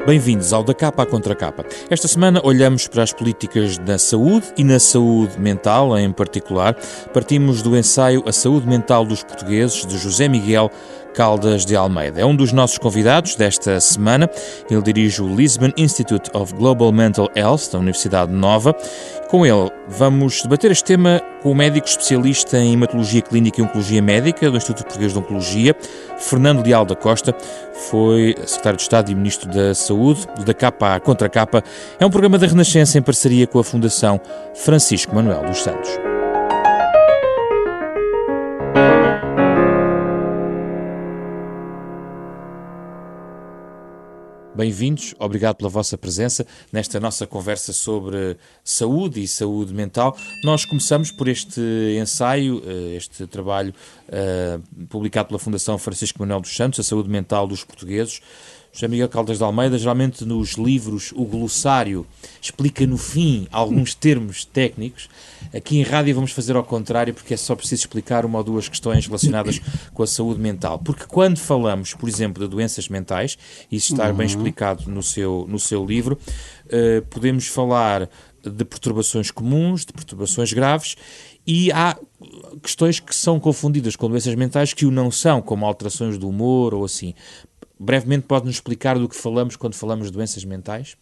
Bem-vindos ao Da Capa à Contra Capa. Esta semana olhamos para as políticas da saúde e na saúde mental em particular. Partimos do ensaio A Saúde Mental dos Portugueses, de José Miguel Caldas de Almeida. É um dos nossos convidados desta semana. Ele dirige o Lisbon Institute of Global Mental Health, da Universidade Nova. Com ele vamos debater este tema com o médico especialista em Hematologia Clínica e Oncologia Médica do Instituto Português de Oncologia, Fernando Leal da Costa. Foi secretário de Estado e Ministro da Saúde. Do Da Capa à Contra Capa é um programa da Renascença em parceria com a Fundação Francisco Manuel dos Santos. Bem-vindos, obrigado pela vossa presença nesta nossa conversa sobre saúde e saúde mental. Nós começamos por este ensaio, este trabalho publicado pela Fundação Francisco Manuel dos Santos, A Saúde Mental dos Portugueses. José Miguel Caldas de Almeida, geralmente nos livros o glossário explica no fim alguns termos técnicos. Aqui em rádio vamos fazer ao contrário, porque é só preciso explicar uma ou duas questões relacionadas com a saúde mental. Porque quando falamos, por exemplo, de doenças mentais, isso está bem explicado no seu livro, podemos falar de perturbações comuns, de perturbações graves, e há questões que são confundidas com doenças mentais que o não são, como alterações do humor ou assim. Brevemente, pode-nos explicar do que falamos quando falamos de doenças mentais?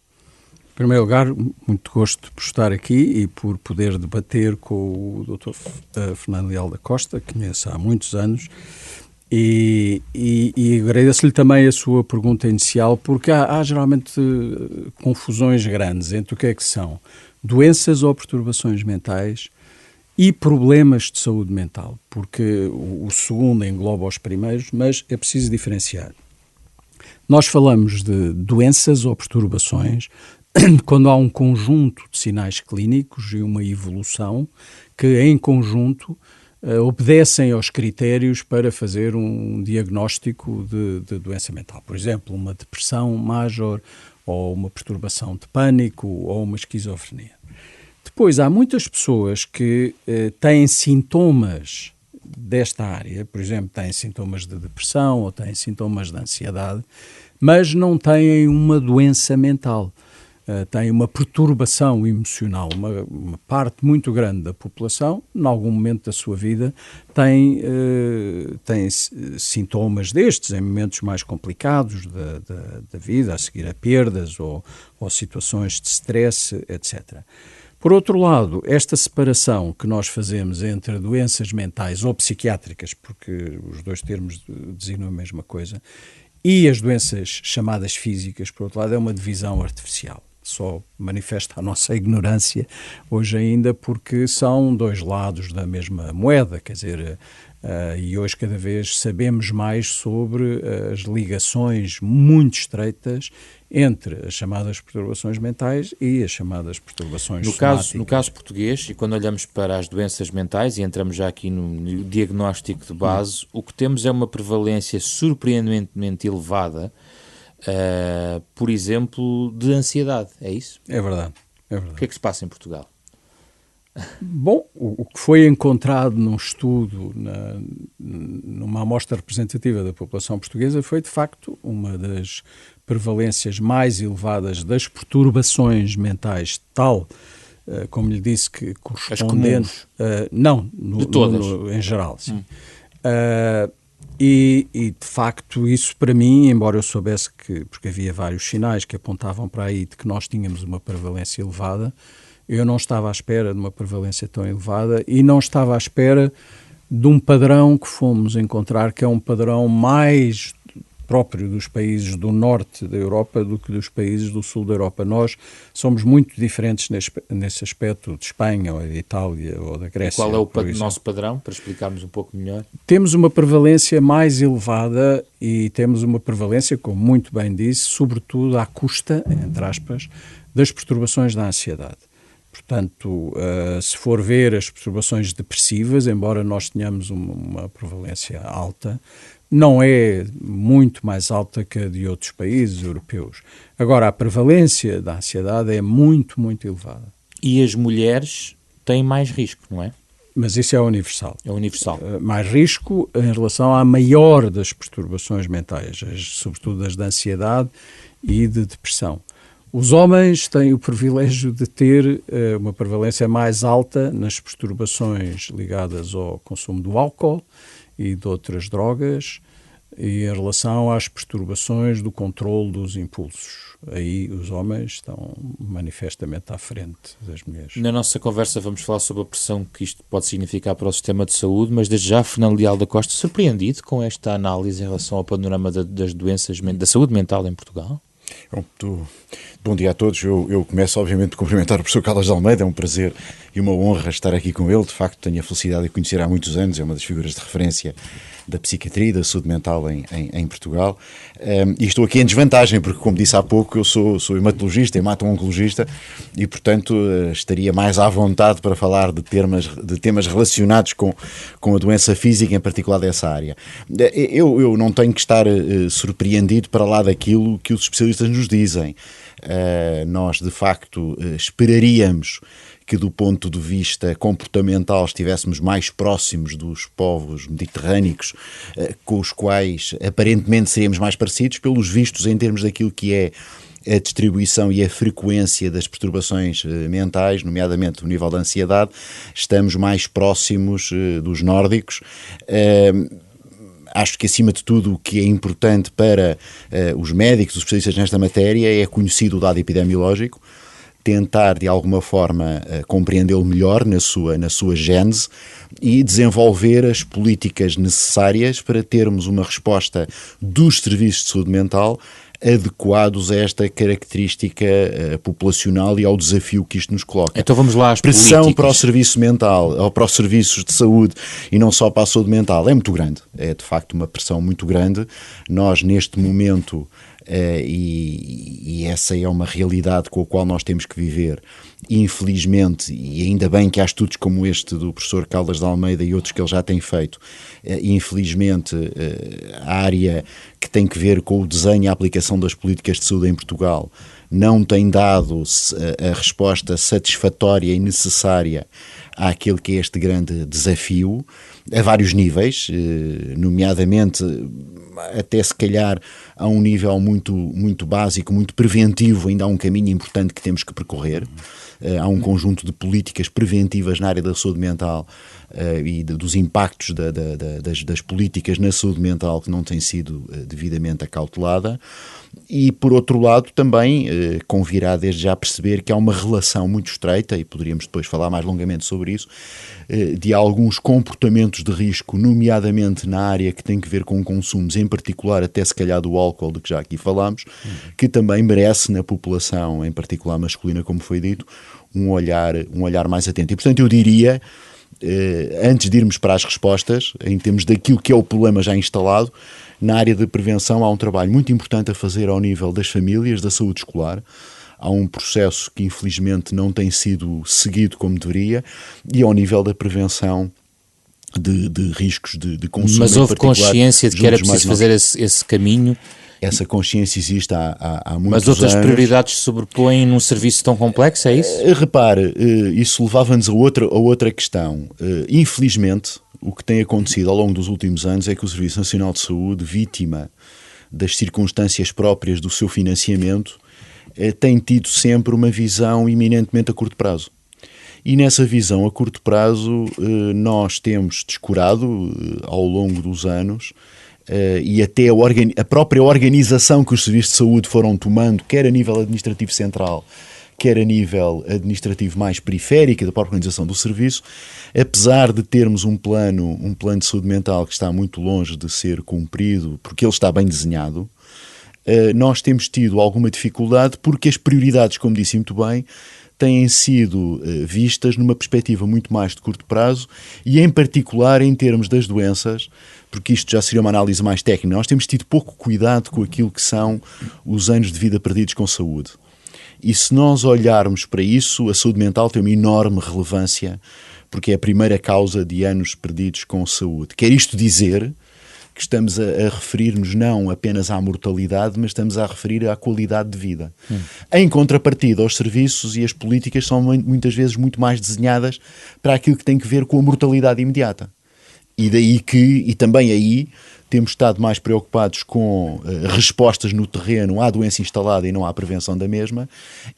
Em primeiro lugar, muito gosto por estar aqui e por poder debater com o Dr. Fernando Leal da Costa, que conheço há muitos anos, e agradeço-lhe também a sua pergunta inicial, porque há geralmente confusões grandes entre o que é que são doenças ou perturbações mentais e problemas de saúde mental, porque o segundo engloba os primeiros, mas é preciso diferenciar. Nós falamos de doenças ou perturbações quando há um conjunto de sinais clínicos e uma evolução que, em conjunto, obedecem aos critérios para fazer um diagnóstico de doença mental. Por exemplo, uma depressão major, ou uma perturbação de pânico, ou uma esquizofrenia. Depois, há muitas pessoas que têm sintomas desta área, por exemplo, têm sintomas de depressão ou têm sintomas de ansiedade, mas não têm uma doença mental, têm uma perturbação emocional. Uma parte muito grande da população, em algum momento da sua vida, tem sintomas destes, em momentos mais complicados da vida, a seguir a perdas ou situações de stress, etc. Por outro lado, esta separação que nós fazemos entre doenças mentais ou psiquiátricas, porque os dois termos designam a mesma coisa, e as doenças chamadas físicas, por outro lado, é uma divisão artificial. Só manifesta a nossa ignorância hoje ainda, porque são dois lados da mesma moeda, quer dizer, e hoje cada vez sabemos mais sobre as ligações muito estreitas entre as chamadas perturbações mentais e as chamadas perturbações somáticas. No caso português, e quando olhamos para as doenças mentais, e entramos já aqui no diagnóstico de base, o que temos é uma prevalência surpreendentemente elevada, por exemplo, de ansiedade, é isso? É verdade. O que é que se passa em Portugal? Bom, o que foi encontrado num estudo, numa amostra representativa da população portuguesa, foi de facto uma das prevalências mais elevadas das perturbações mentais, tal, como lhe disse, que correspondente... não, de todas? Em geral, sim. E, de facto, isso para mim, embora eu soubesse que, porque havia vários sinais que apontavam para aí de que nós tínhamos uma prevalência elevada, eu não estava à espera de uma prevalência tão elevada e não estava à espera de um padrão que fomos encontrar, que é um padrão mais próprio dos países do norte da Europa do que dos países do sul da Europa. Nós somos muito diferentes nesse aspecto de Espanha ou de Itália ou da Grécia. E qual é o nosso padrão, para explicarmos um pouco melhor? Temos uma prevalência mais elevada e temos uma prevalência, como muito bem disse, sobretudo à custa, entre aspas, das perturbações da ansiedade. Portanto, se for ver as perturbações depressivas, embora nós tenhamos uma prevalência alta, não é muito mais alta que a de outros países europeus. Agora, a prevalência da ansiedade é muito, muito elevada. E as mulheres têm mais risco, não é? Mas isso é universal. É universal. Mais risco em relação à maior das perturbações mentais, sobretudo as de ansiedade e de depressão. Os homens têm o privilégio de ter uma prevalência mais alta nas perturbações ligadas ao consumo do álcool e de outras drogas e em relação às perturbações do controle dos impulsos. Aí os homens estão manifestamente à frente das mulheres. Na nossa conversa vamos falar sobre a pressão que isto pode significar para o sistema de saúde, mas desde já, Fernando Leal da Costa, surpreendido com esta análise em relação ao panorama das doenças, da saúde mental em Portugal? Bom dia a todos. Eu começo, obviamente, a cumprimentar o professor Caldas de Almeida. É um prazer e uma honra estar aqui com ele. De facto, tenho a felicidade de o conhecer há muitos anos. É uma das figuras de referência da psiquiatria e da saúde mental em Portugal. E estou aqui em desvantagem, porque, como disse há pouco, eu sou hematologista, hemato-oncologista e, portanto, estaria mais à vontade para falar de temas relacionados com a doença física, em particular dessa área. Eu não tenho que estar surpreendido para lá daquilo que os especialistas nos dizem. Nós, de facto, esperaríamos que do ponto de vista comportamental estivéssemos mais próximos dos povos mediterrâneos, com os quais aparentemente seríamos mais parecidos, pelos vistos em termos daquilo que é a distribuição e a frequência das perturbações mentais, nomeadamente o nível da ansiedade, estamos mais próximos dos nórdicos. Acho que, acima de tudo, o que é importante para os médicos, os especialistas nesta matéria, é conhecido o dado epidemiológico, tentar, de alguma forma, compreendê-lo melhor na sua gênese e desenvolver as políticas necessárias para termos uma resposta dos serviços de saúde mental adequados a esta característica populacional e ao desafio que isto nos coloca. Então vamos lá às pressão políticas. Para o serviço mental, ou para os serviços de saúde e não só para a saúde mental, é muito grande. É, de facto, uma pressão muito grande. Nós, neste momento, e essa é uma realidade com a qual nós temos que viver, infelizmente, e ainda bem que há estudos como este do professor Caldas de Almeida e outros que ele já tem feito, infelizmente a área que tem que ver com o desenho e a aplicação das políticas de saúde em Portugal não tem dado a resposta satisfatória e necessária àquele que é este grande desafio, a vários níveis, nomeadamente até se calhar a um nível muito, muito básico, muito preventivo, ainda há um caminho importante que temos que percorrer. Há um conjunto de políticas preventivas na área da saúde mental e dos impactos das políticas na saúde mental que não tem sido devidamente acautelada. E, por outro lado, também convirá desde já a perceber que há uma relação muito estreita, e poderíamos depois falar mais longamente sobre isso, de alguns comportamentos de risco, nomeadamente na área que tem que ver com consumos, em particular até se calhar do álcool, de que já aqui falámos, que também merece na população, em particular masculina, como foi dito, um olhar mais atento. E, portanto, eu diria, antes de irmos para as respostas, em termos daquilo que é o problema já instalado, na área de prevenção há um trabalho muito importante a fazer ao nível das famílias, da saúde escolar. Há um processo que infelizmente não tem sido seguido como deveria, e ao nível da prevenção de riscos de consumo. Mas houve consciência de que era preciso fazer esse caminho? Essa consciência existe há muitos anos. Mas outras prioridades se sobrepõem num serviço tão complexo, é isso? Repare, isso levava-nos a outra questão. Infelizmente, o que tem acontecido ao longo dos últimos anos é que o Serviço Nacional de Saúde, vítima das circunstâncias próprias do seu financiamento, tem tido sempre uma visão eminentemente a curto prazo. E nessa visão a curto prazo nós temos descurado ao longo dos anos e até a própria organização que os serviços de saúde foram tomando, quer a nível administrativo central, quer a nível administrativo mais periférico da própria organização do serviço, apesar de termos um plano de saúde mental que está muito longe de ser cumprido, porque ele está bem desenhado, nós temos tido alguma dificuldade porque as prioridades, como disse muito bem, têm sido vistas numa perspectiva muito mais de curto prazo e, em particular, em termos das doenças, porque isto já seria uma análise mais técnica. Nós temos tido pouco cuidado com aquilo que são os anos de vida perdidos com saúde. E se nós olharmos para isso, a saúde mental tem uma enorme relevância, porque é a primeira causa de anos perdidos com saúde. Quer isto dizer que que estamos a referir-nos não apenas à mortalidade, mas estamos a referir à qualidade de vida. Em contrapartida, os serviços e as políticas são muitas vezes muito mais desenhadas para aquilo que tem que ver com a mortalidade imediata. E também aí temos estado mais preocupados com respostas no terreno à doença instalada e não à prevenção da mesma,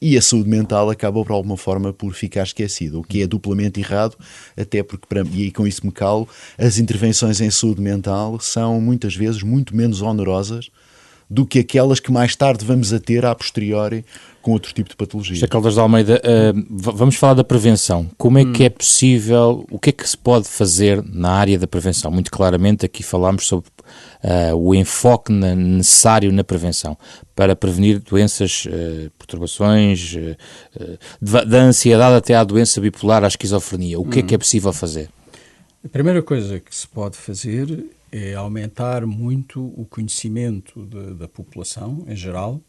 e a saúde mental acaba, por alguma forma, por ficar esquecida, o que é duplamente errado, até porque, e com isso me calo, as intervenções em saúde mental são muitas vezes muito menos onerosas do que aquelas que mais tarde vamos a ter a posteriori com outro tipo de patologia. José Caldas de Almeida, vamos falar da prevenção. Como é que é possível, o que é que se pode fazer na área da prevenção? Muito claramente aqui falámos sobre o enfoque necessário na prevenção para prevenir doenças, perturbações, da ansiedade até à doença bipolar, à esquizofrenia. O que é possível fazer? A primeira coisa que se pode fazer é aumentar muito o conhecimento da população em geral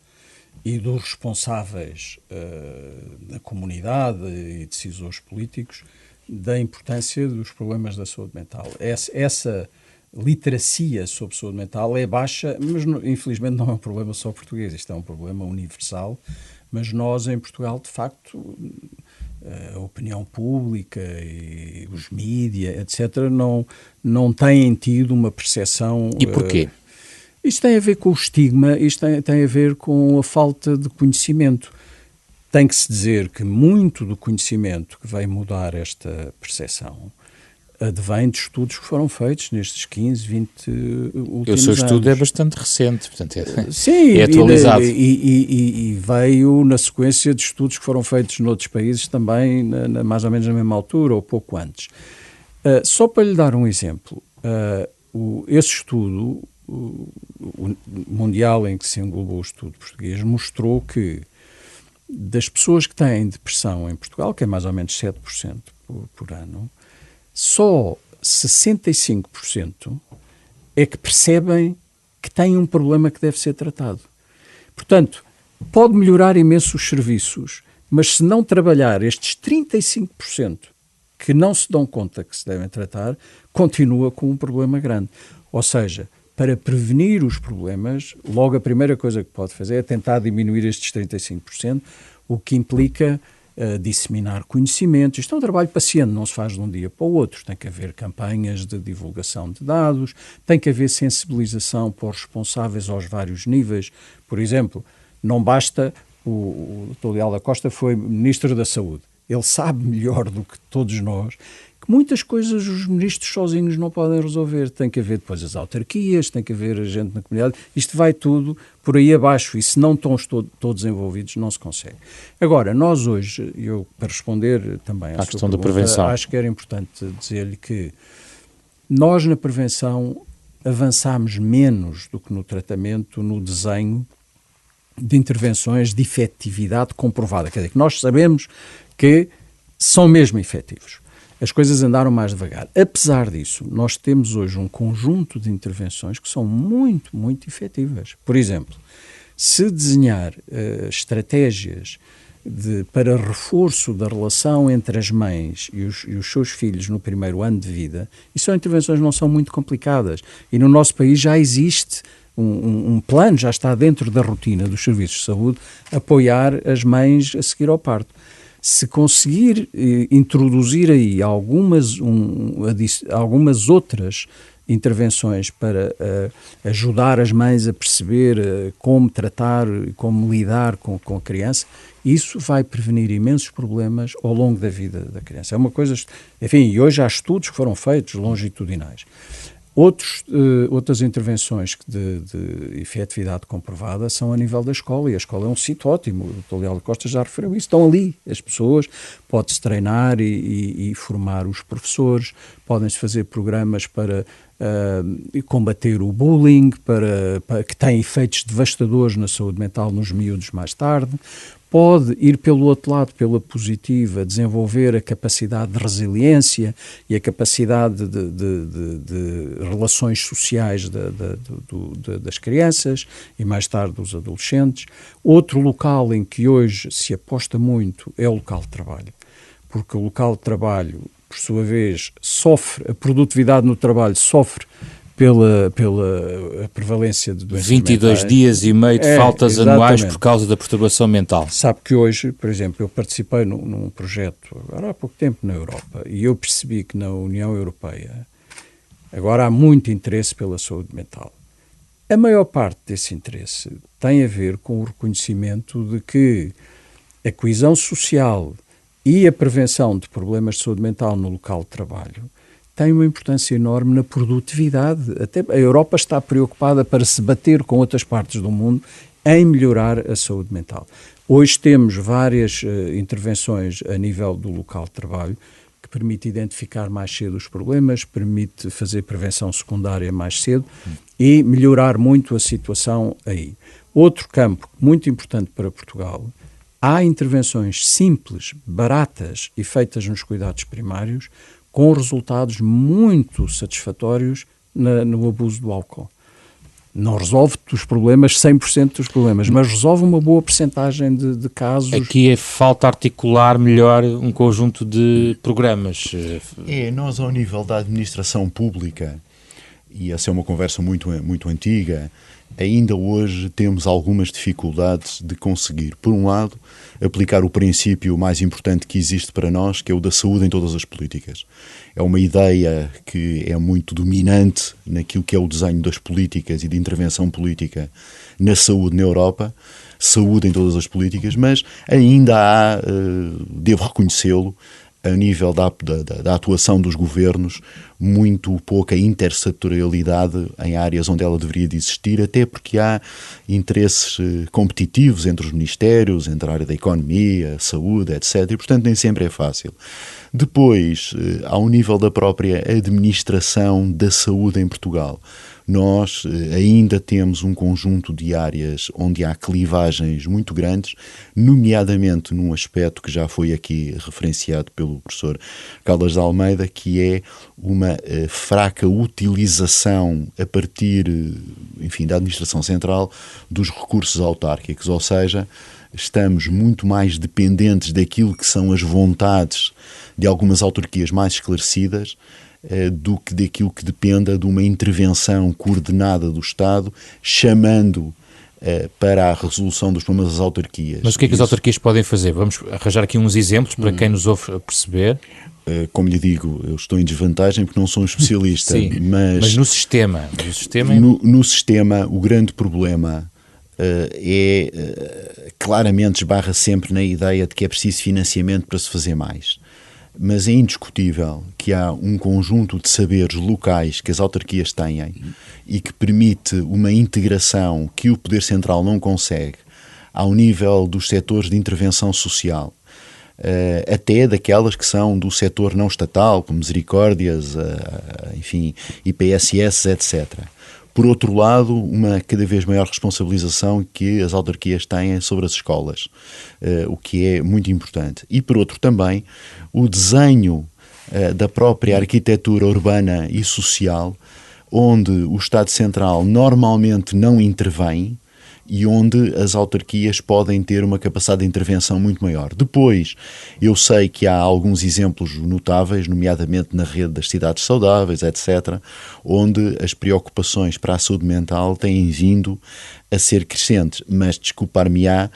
e dos responsáveis da comunidade e decisores políticos da importância dos problemas da saúde mental. Essa literacia sobre saúde mental é baixa, mas infelizmente não é um problema só português, isto é um problema universal, mas nós em Portugal, de facto, a opinião pública e os mídias, etc., não têm tido uma percepção... E porquê? Isto tem a ver com o estigma, isto tem a ver com a falta de conhecimento. Tem que se dizer que muito do conhecimento que vai mudar esta percepção advém de estudos que foram feitos nestes 15, 20 últimos anos. O seu estudo é bastante recente, portanto sim, é atualizado. E veio na sequência de estudos que foram feitos noutros países também, mais ou menos na mesma altura ou pouco antes. Só para lhe dar um exemplo, esse estudo mundial em que se englobou o estudo português mostrou que das pessoas que têm depressão em Portugal, que é mais ou menos 7% por ano, só 65% é que percebem que têm um problema que deve ser tratado. Portanto, pode melhorar imenso os serviços, mas se não trabalhar estes 35% que não se dão conta que se devem tratar, continua com um problema grande. Ou seja, para prevenir os problemas, logo a primeira coisa que pode fazer é tentar diminuir estes 35%, o que implica disseminar conhecimento. Isto é um trabalho paciente, não se faz de um dia para o outro. Tem que haver campanhas de divulgação de dados, tem que haver sensibilização para os responsáveis aos vários níveis. Por exemplo, não basta... O Dr. Leal da Costa foi Ministro da Saúde. Ele sabe melhor do que todos nós que muitas coisas os ministros sozinhos não podem resolver. Tem que haver depois as autarquias, tem que haver a gente na comunidade. Isto vai tudo por aí abaixo e se não estão todos envolvidos não se consegue. Agora, nós hoje, para responder também à questão pergunta, da prevenção, acho que era importante dizer-lhe que nós na prevenção avançámos menos do que no tratamento, no desenho de intervenções de efetividade comprovada. Quer dizer, que nós sabemos que são mesmo efetivos. As coisas andaram mais devagar. Apesar disso, nós temos hoje um conjunto de intervenções que são muito, muito efetivas. Por exemplo, se desenhar estratégias para reforço da relação entre as mães e os seus filhos no primeiro ano de vida, e são intervenções que não são muito complicadas. E no nosso país já existe um plano, já está dentro da rotina dos serviços de saúde, apoiar as mães a seguir ao parto. Se conseguir introduzir aí algumas outras intervenções para ajudar as mães a perceber como tratar e como lidar com a criança, isso vai prevenir imensos problemas ao longo da vida da criança. É uma coisa... Enfim, e hoje há estudos que foram feitos longitudinais. Outras intervenções de efetividade comprovada são a nível da escola, e a escola é um sítio ótimo, o Dr. Leal da Costa já referiu isso, estão ali as pessoas, pode-se treinar e formar os professores, podem-se fazer programas para combater o bullying, para que tem efeitos devastadores na saúde mental nos miúdos mais tarde. Pode ir pelo outro lado, pela positiva, desenvolver a capacidade de resiliência e a capacidade de relações sociais das crianças e mais tarde dos adolescentes. Outro local em que hoje se aposta muito é o local de trabalho, porque o local de trabalho, por sua vez, a produtividade no trabalho sofre pela prevalência de doenças 22 mentais. dias e meio de faltas anuais Exatamente. por causa da perturbação mental. Sabe que hoje, por exemplo, eu participei num projeto agora há pouco tempo na Europa e eu percebi que na União Europeia agora há muito interesse pela saúde mental. A maior parte desse interesse tem a ver com o reconhecimento de que a coesão social e a prevenção de problemas de saúde mental no local de trabalho tem uma importância enorme na produtividade. Até a Europa está preocupada para se bater com outras partes do mundo em melhorar a saúde mental. Hoje temos várias intervenções a nível do local de trabalho que permite identificar mais cedo os problemas, permite fazer prevenção secundária mais cedo e melhorar muito a situação aí. Outro campo muito importante para Portugal, há intervenções simples, baratas e feitas nos cuidados primários com resultados muito satisfatórios no abuso do álcool. Não resolve os problemas, 100% dos problemas, mas resolve uma boa percentagem de casos. Aqui falta articular melhor um conjunto de programas. Nós ao nível da administração pública, e essa é uma conversa muito antiga, ainda hoje temos algumas dificuldades de conseguir, por um lado, aplicar o princípio mais importante que existe para nós, que é o da saúde em todas as políticas. É uma ideia que é muito dominante naquilo que é o desenho das políticas e de intervenção política na saúde na Europa, saúde em todas as políticas, mas ainda há, devo reconhecê-lo, a nível da atuação dos governos, muito pouca intersetorialidade em áreas onde ela deveria de existir, até porque há interesses competitivos entre os ministérios, entre a área da economia, saúde, etc. E, portanto, nem sempre é fácil. Depois, ao nível da própria administração da saúde em Portugal, nós ainda temos um conjunto de áreas onde há clivagens muito grandes, nomeadamente num aspecto que já foi aqui referenciado pelo professor Caldas de Almeida, que é uma fraca utilização a partir, enfim, da administração central dos recursos autárquicos, ou seja, estamos muito mais dependentes daquilo que são as vontades de algumas autarquias mais esclarecidas do que daquilo que dependa de uma intervenção coordenada do Estado, chamando para a resolução dos problemas das autarquias. Mas o que é que as autarquias podem fazer? Vamos arranjar aqui uns exemplos para quem nos ouve perceber. Como lhe digo, eu estou em desvantagem porque não sou um especialista. Sim, mas no sistema... No sistema, o grande problema claramente esbarra sempre na ideia de que é preciso financiamento para se fazer mais. Mas é indiscutível que há um conjunto de saberes locais que as autarquias têm e que permite uma integração que o Poder Central não consegue ao nível dos setores de intervenção social, até daquelas que são do setor não estatal, como Misericórdias, enfim, IPSS, etc. Por outro lado, uma cada vez maior responsabilização que as autarquias têm sobre as escolas, o que é muito importante. E por outro também, o desenho da própria arquitetura urbana e social, onde o Estado Central normalmente não intervém e onde as autarquias podem ter uma capacidade de intervenção muito maior. Depois, eu sei que há alguns exemplos notáveis, nomeadamente na rede das cidades saudáveis, etc., onde as preocupações para a saúde mental têm vindo a ser crescentes, mas desculpar-me-á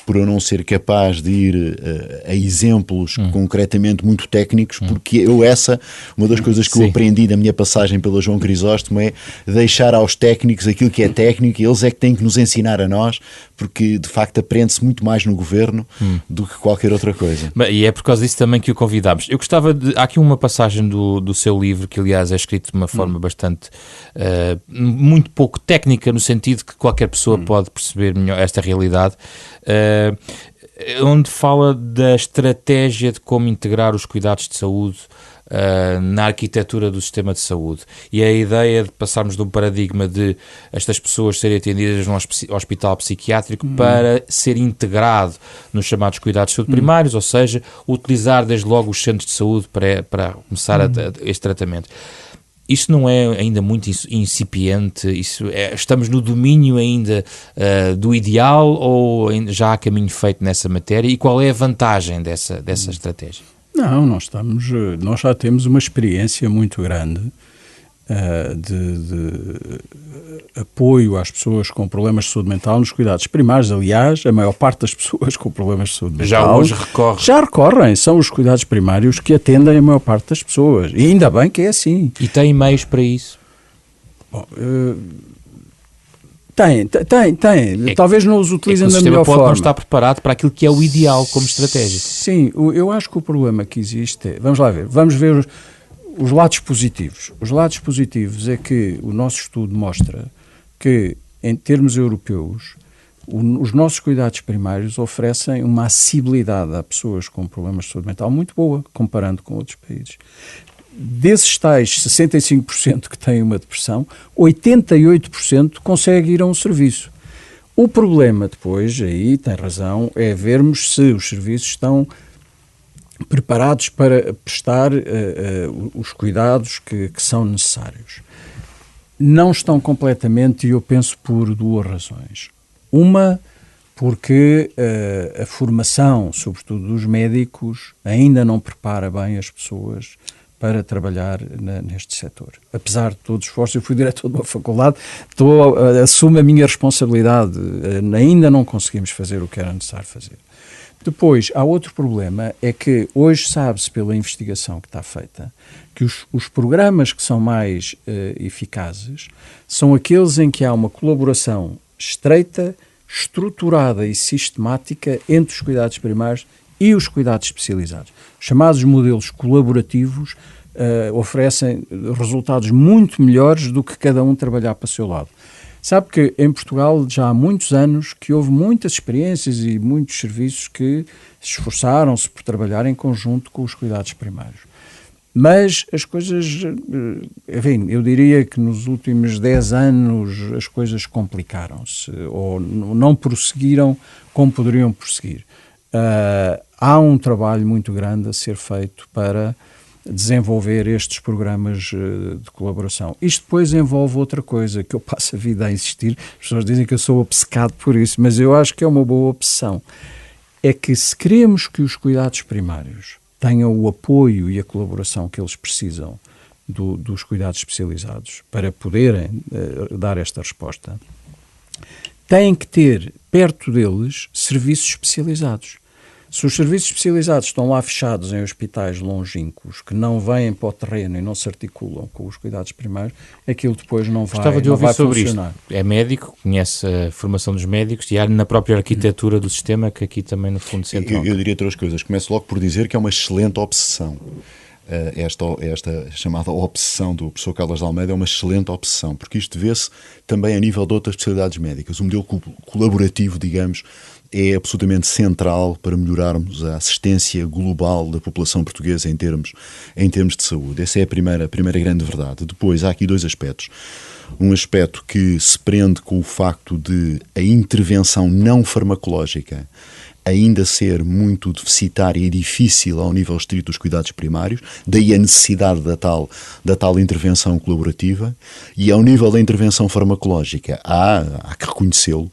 por eu não ser capaz de ir a exemplos concretamente muito técnicos, porque uma das coisas que eu aprendi na minha passagem pela João Crisóstomo é deixar aos técnicos aquilo que é técnico, e eles é que têm que nos ensinar a nós, porque de facto aprende-se muito mais no governo do que qualquer outra coisa. E é por causa disso também que o convidámos. Eu gostava de... Há aqui uma passagem do seu livro, que aliás é escrito de uma forma bastante... muito pouco técnica, no sentido que qualquer pessoa pode perceber melhor esta realidade, onde fala da estratégia de como integrar os cuidados de saúde na arquitetura do sistema de saúde, e a ideia de passarmos de um paradigma de estas pessoas serem atendidas num hospital psiquiátrico para ser integrado nos chamados cuidados de saúde primários, ou seja, utilizar desde logo os centros de saúde para começar este tratamento. Isso não é ainda muito incipiente? Estamos no domínio ainda do ideal, ou já há caminho feito nessa matéria? E qual é a vantagem dessa estratégia? Não, nós já temos uma experiência muito grande de apoio às pessoas com problemas de saúde mental nos cuidados primários. Aliás, a maior parte das pessoas com problemas de saúde mental já recorrem. São os cuidados primários que atendem a maior parte das pessoas. E ainda bem que é assim. E tem meios para isso? Bom, tem. Talvez não os utilizem da melhor forma. O sistema pode não estar preparado para aquilo que é o ideal como estratégia. Sim, eu acho que o problema que existe é... Vamos ver os lados positivos. Os lados positivos é que o nosso estudo mostra que, em termos europeus, os nossos cuidados primários oferecem uma acessibilidade a pessoas com problemas de saúde mental muito boa, comparando com outros países. Desses tais 65% que têm uma depressão, 88% conseguem ir a um serviço. O problema depois, aí tem razão, é vermos se os serviços estão preparados para prestar os cuidados que são necessários. Não estão completamente, e eu penso por duas razões. Uma, porque a formação, sobretudo dos médicos, ainda não prepara bem as pessoas para trabalhar neste setor. Apesar de todo o esforço, eu fui diretor de uma faculdade, assumo a minha responsabilidade, ainda não conseguimos fazer o que era necessário fazer. Depois, há outro problema, é que hoje sabe-se pela investigação que está feita que os programas que são mais eficazes são aqueles em que há uma colaboração estreita, estruturada e sistemática entre os cuidados primários e os cuidados especializados. Chamados modelos colaborativos oferecem resultados muito melhores do que cada um trabalhar para o seu lado. Sabe que em Portugal já há muitos anos que houve muitas experiências e muitos serviços que se esforçaram-se por trabalhar em conjunto com os cuidados primários. Mas as coisas, enfim, eu diria que nos últimos 10 anos as coisas complicaram-se ou não prosseguiram como poderiam prosseguir. Há um trabalho muito grande a ser feito para desenvolver estes programas de colaboração. Isto depois envolve outra coisa, que eu passo a vida a insistir, as pessoas dizem que eu sou obcecado por isso, mas eu acho que é uma boa opção. É que se queremos que os cuidados primários tenham o apoio e a colaboração que eles precisam dos cuidados especializados para poderem dar esta resposta, têm que ter perto deles serviços especializados. Se os serviços especializados estão lá fechados em hospitais longínquos, que não vêm para o terreno e não se articulam com os cuidados primários, aquilo depois não vai funcionar. Gostava de ouvir sobre isto. É médico, conhece a formação dos médicos e há na própria arquitetura do sistema, que aqui também no fundo se entra. Eu diria três coisas. Começo logo por dizer que é uma excelente obsessão. Esta chamada obsessão do professor Carlos de Almeida é uma excelente obsessão, porque isto vê-se também a nível de outras especialidades médicas. O modelo colaborativo, digamos, é absolutamente central para melhorarmos a assistência global da população portuguesa em termos de saúde. Essa é a primeira grande verdade. Depois, há aqui dois aspectos. Um aspecto que se prende com o facto de a intervenção não farmacológica ainda ser muito deficitária e difícil ao nível estrito dos cuidados primários, daí a necessidade da tal intervenção colaborativa, e ao nível da intervenção farmacológica há que reconhecê-lo,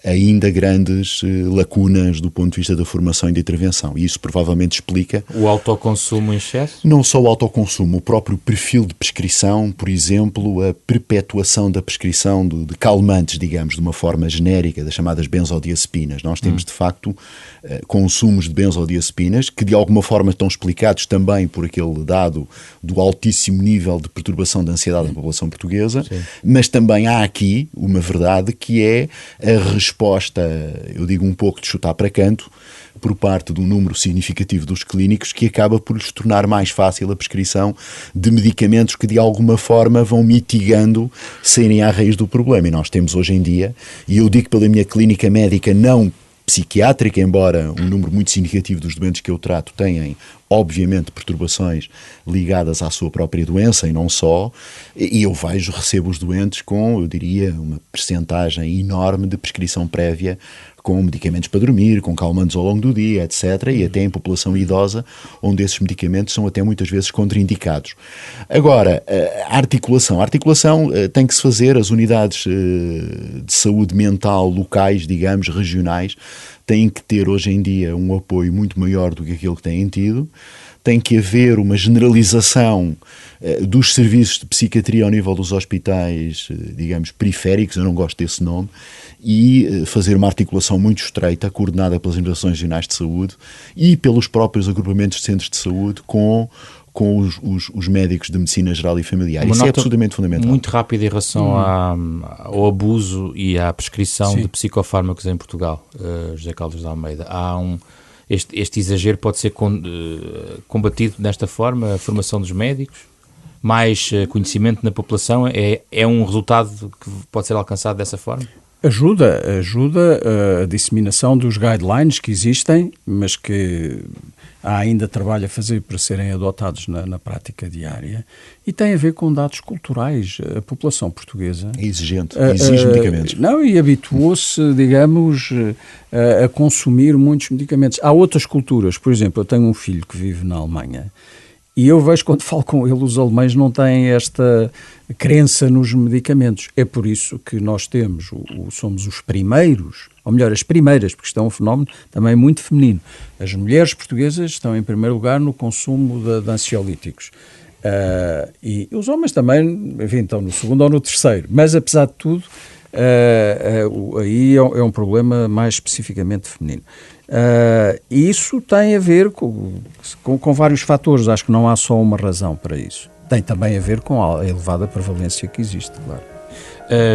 ainda grandes lacunas do ponto de vista da formação e da intervenção. E isso provavelmente explica... O autoconsumo em excesso? Não só o autoconsumo, o próprio perfil de prescrição, por exemplo, a perpetuação da prescrição de calmantes, digamos, de uma forma genérica, das chamadas benzodiazepinas. Nós temos, de facto, consumos de benzodiazepinas que, de alguma forma, estão explicados também por aquele dado do altíssimo nível de perturbação da ansiedade na população portuguesa. Sim. Mas também há aqui uma verdade que é a resposta, eu digo um pouco de chutar para canto, por parte de um número significativo dos clínicos, que acaba por lhes tornar mais fácil a prescrição de medicamentos que de alguma forma vão mitigando serem à raiz do problema. E nós temos hoje em dia, e eu digo pela minha clínica médica não psiquiátrica, embora um número muito significativo dos doentes que eu trato tenham, obviamente, perturbações ligadas à sua própria doença e não só, e eu recebo os doentes com, eu diria, uma percentagem enorme de prescrição prévia com medicamentos para dormir, com calmantes ao longo do dia, etc., e até em população idosa, onde esses medicamentos são até muitas vezes contraindicados. Agora, a articulação tem que se fazer, as unidades de saúde mental locais, digamos, regionais, têm que ter hoje em dia um apoio muito maior do que aquele que têm tido, tem que haver uma generalização dos serviços de psiquiatria ao nível dos hospitais, digamos, periféricos, eu não gosto desse nome, e fazer uma articulação muito estreita, coordenada pelas Organizações Regionais de Saúde e pelos próprios agrupamentos de centros de saúde com os médicos de medicina geral e familiar. Isso é absolutamente fundamental. Muito rápido em relação ao abuso e à prescrição de psicofármacos em Portugal, José Caldas de Almeida. Este exagero pode ser combatido desta forma, a formação dos médicos, mais conhecimento na população, é um resultado que pode ser alcançado dessa forma? Ajuda a disseminação dos guidelines que existem, mas que há ainda trabalho a fazer para serem adotados na prática diária, e tem a ver com dados culturais. A população portuguesa é exigente, exige medicamentos. E habituou-se, digamos, a consumir muitos medicamentos. Há outras culturas, por exemplo, eu tenho um filho que vive na Alemanha, e eu vejo, quando falo com ele, os alemães não têm esta crença nos medicamentos. É por isso que nós somos os primeiros, ou melhor, as primeiras, porque isto é um fenómeno também muito feminino. As mulheres portuguesas estão em primeiro lugar no consumo de ansiolíticos. E os homens também, enfim, estão no segundo ou no terceiro. Mas, apesar de tudo, aí é um problema mais especificamente feminino. E isso tem a ver com vários fatores. Acho que não há só uma razão para isso. Tem também a ver com a elevada prevalência que existe, claro.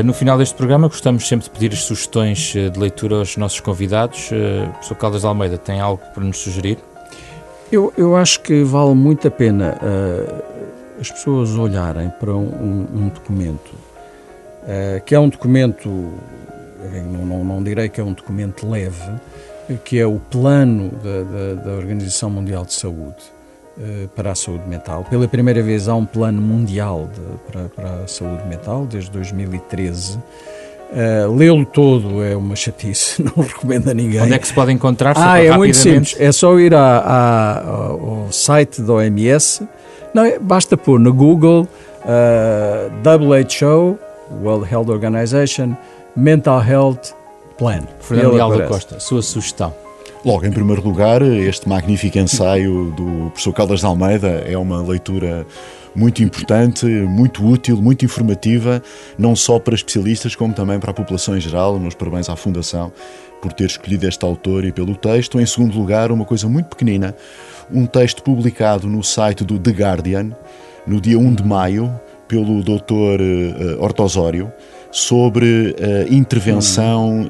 No final deste programa gostamos sempre de pedir as sugestões de leitura aos nossos convidados. Professor Caldas de Almeida, tem algo para nos sugerir? Eu acho que vale muito a pena as pessoas olharem para um documento, que é um documento, não direi que é um documento leve, que é o plano da Organização Mundial de Saúde para a saúde mental. Pela primeira vez há um plano mundial para a saúde mental, desde 2013. Lê-lo todo é uma chatice, não recomendo a ninguém. Onde é que se pode encontrar? É muito simples, é só ir ao site da OMS, basta pôr no Google WHO, World Health Organization, Mental Health Plan. Fernando Leal da Costa, sua sugestão? Logo, em primeiro lugar, este magnífico ensaio do professor Caldas de Almeida é uma leitura muito importante, muito útil, muito informativa, não só para especialistas, como também para a população em geral. Meus parabéns à Fundação por ter escolhido este autor e pelo texto. Em segundo lugar, uma coisa muito pequenina, um texto publicado no site do The Guardian, no dia 1 de maio, pelo Dr. Ortosório, sobre intervenção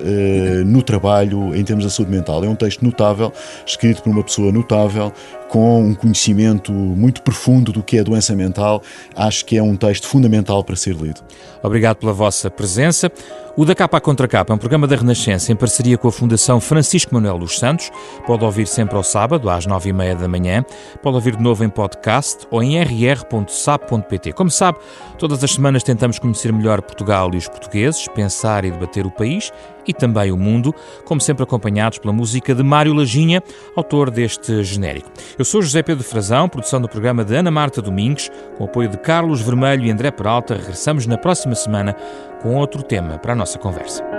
no trabalho em termos da saúde mental. É um texto notável, escrito por uma pessoa notável, com um conhecimento muito profundo do que é a doença mental. Acho que é um texto fundamental para ser lido. Obrigado pela vossa presença. O Da Capa à Contra Capa é um programa da Renascença em parceria com a Fundação Francisco Manuel dos Santos. Pode ouvir sempre ao sábado, às 9h30 da manhã. Pode ouvir de novo em podcast ou em rr.sap.pt. Como sabe, todas as semanas tentamos conhecer melhor Portugal e os portugueses, pensar e debater o país e também o mundo, como sempre acompanhados pela música de Mário Laginha, autor deste genérico. Eu sou José Pedro Frazão, produção do programa de Ana Marta Domingues, com o apoio de Carlos Vermelho e André Peralta. Regressamos na próxima semana com outro tema para a nossa conversa.